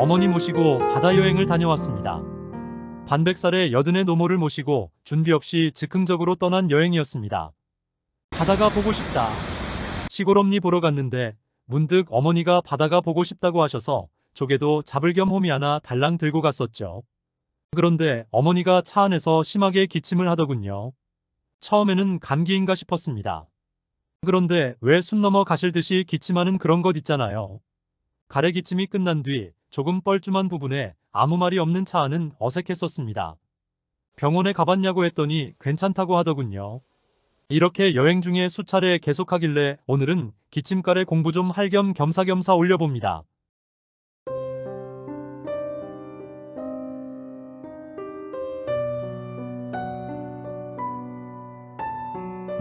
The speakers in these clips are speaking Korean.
어머니 모시고 바다 여행을 다녀왔습니다. 반백살의 여든의 노모를 모시고 준비 없이 즉흥적으로 떠난 여행이었습니다. 바다가 보고 싶다. 시골 엄니 보러 갔는데 문득 어머니가 바다가 보고 싶다고 하셔서 조개도 잡을 겸 호미 하나 달랑 들고 갔었죠. 그런데 어머니가 차 안에서 심하게 기침을 하더군요. 처음에는 감기인가 싶었습니다. 그런데 왜 숨 넘어 가실 듯이 기침하는 그런 것 있잖아요. 가래 기침이 끝난 뒤 조금 뻘쭘한 부분에 아무 말이 없는 차 안은 어색했었습니다. 병원에 가봤냐고 했더니 괜찮다고 하더군요. 이렇게 여행 중에 수차례 계속하길래 오늘은 기침가래 공부 좀 할 겸 겸사겸사 올려봅니다.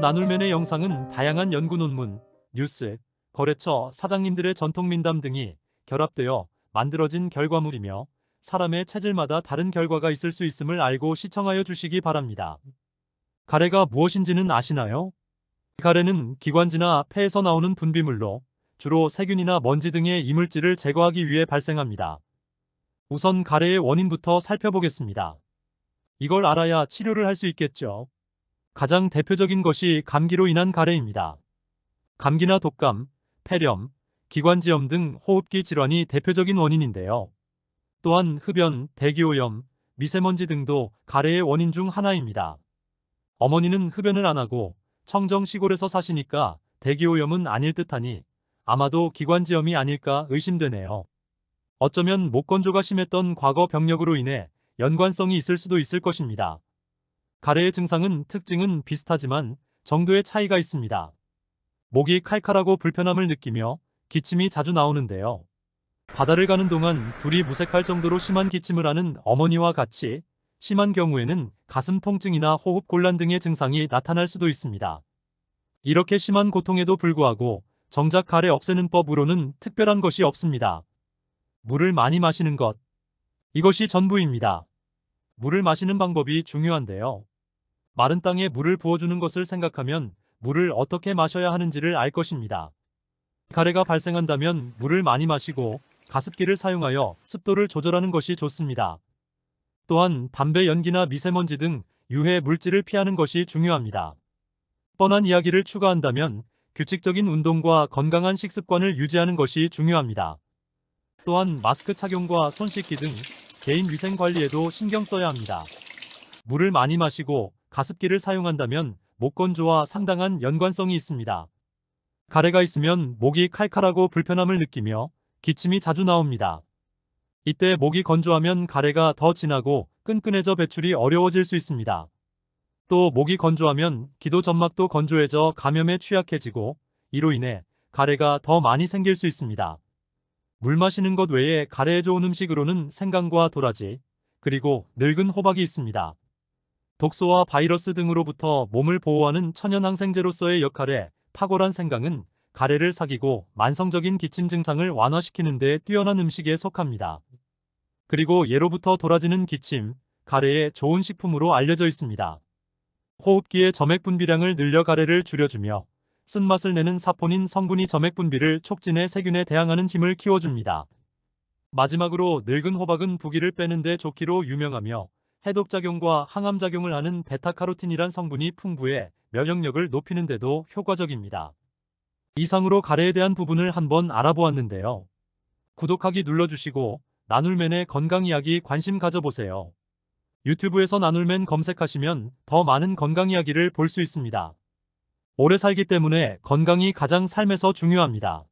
나눌맨의 영상은 다양한 연구 논문, 뉴스, 거래처 사장님들의 전통 민담 등이 결합되어 만들어진 결과물이며 사람의 체질마다 다른 결과가 있을 수 있음을 알고 시청하여 주시기 바랍니다. 가래가 무엇인지는 아시나요? 가래는 기관지나 폐에서 나오는 분비물로 주로 세균이나 먼지 등의 이물질을 제거하기 위해 발생합니다. 우선 가래의 원인부터 살펴보겠습니다. 이걸 알아야 치료를 할 수 있겠죠. 가장 대표적인 것이 감기로 인한 가래입니다. 감기나 독감, 폐렴, 기관지염 등 호흡기 질환이 대표적인 원인인데요. 또한 흡연, 대기오염, 미세먼지 등도 가래의 원인 중 하나입니다. 어머니는 흡연을 안 하고 청정 시골에서 사시니까 대기오염은 아닐 듯하니 아마도 기관지염이 아닐까 의심되네요. 어쩌면 목 건조가 심했던 과거 병력으로 인해 연관성이 있을 수도 있을 것입니다. 가래의 증상은 특징은 비슷하지만 정도의 차이가 있습니다. 목이 칼칼하고 불편함을 느끼며 기침이 자주 나오는데요. 바다를 가는 동안 둘이 무색할 정도로 심한 기침을 하는 어머니와 같이 심한 경우에는 가슴 통증이나 호흡 곤란 등의 증상이 나타날 수도 있습니다. 이렇게 심한 고통에도 불구하고 정작 가래 없애는 법으로는 특별한 것이 없습니다. 물을 많이 마시는 것. 이것이 전부입니다. 물을 마시는 방법이 중요한데요. 마른 땅에 물을 부어주는 것을 생각하면 물을 어떻게 마셔야 하는지를 알 것입니다. 가래가 발생한다면 물을 많이 마시고 가습기를 사용하여 습도를 조절하는 것이 좋습니다. 또한 담배 연기나 미세먼지 등 유해 물질을 피하는 것이 중요합니다. 뻔한 이야기를 추가한다면 규칙적인 운동과 건강한 식습관을 유지하는 것이 중요합니다. 또한 마스크 착용과 손 씻기 등 개인 위생 관리에도 신경 써야 합니다. 물을 많이 마시고 가습기를 사용한다면 목 건조와 상당한 연관성이 있습니다. 가래가 있으면 목이 칼칼하고 불편함을 느끼며 기침이 자주 나옵니다. 이때 목이 건조하면 가래가 더 진하고 끈끈해져 배출이 어려워질 수 있습니다. 또 목이 건조하면 기도 점막도 건조해져 감염에 취약해지고 이로 인해 가래가 더 많이 생길 수 있습니다. 물 마시는 것 외에 가래에 좋은 음식으로는 생강과 도라지, 그리고 늙은 호박이 있습니다. 독소와 바이러스 등으로부터 몸을 보호하는 천연 항생제로서의 역할에 탁월한 생강은 가래를 사귀고 만성적인 기침 증상을 완화시키는 데 뛰어난 음식에 속합니다. 그리고 예로부터 도라지는 기침, 가래에 좋은 식품으로 알려져 있습니다. 호흡기의 점액 분비량을 늘려 가래를 줄여주며 쓴맛을 내는 사포닌 성분이 점액 분비를 촉진해 세균에 대항하는 힘을 키워줍니다. 마지막으로 늙은 호박은 부기를 빼는 데 좋기로 유명하며 해독작용과 항암작용을 하는 베타카로틴이란 성분이 풍부해 면역력을 높이는 데도 효과적입니다. 이상으로 가래에 대한 부분을 한번 알아보았는데요. 구독하기 눌러주시고 나눌맨의 건강 이야기 관심 가져보세요. 유튜브에서 나눌맨 검색하시면 더 많은 건강 이야기를 볼 수 있습니다. 오래 살기 때문에 건강이 가장 삶에서 중요합니다.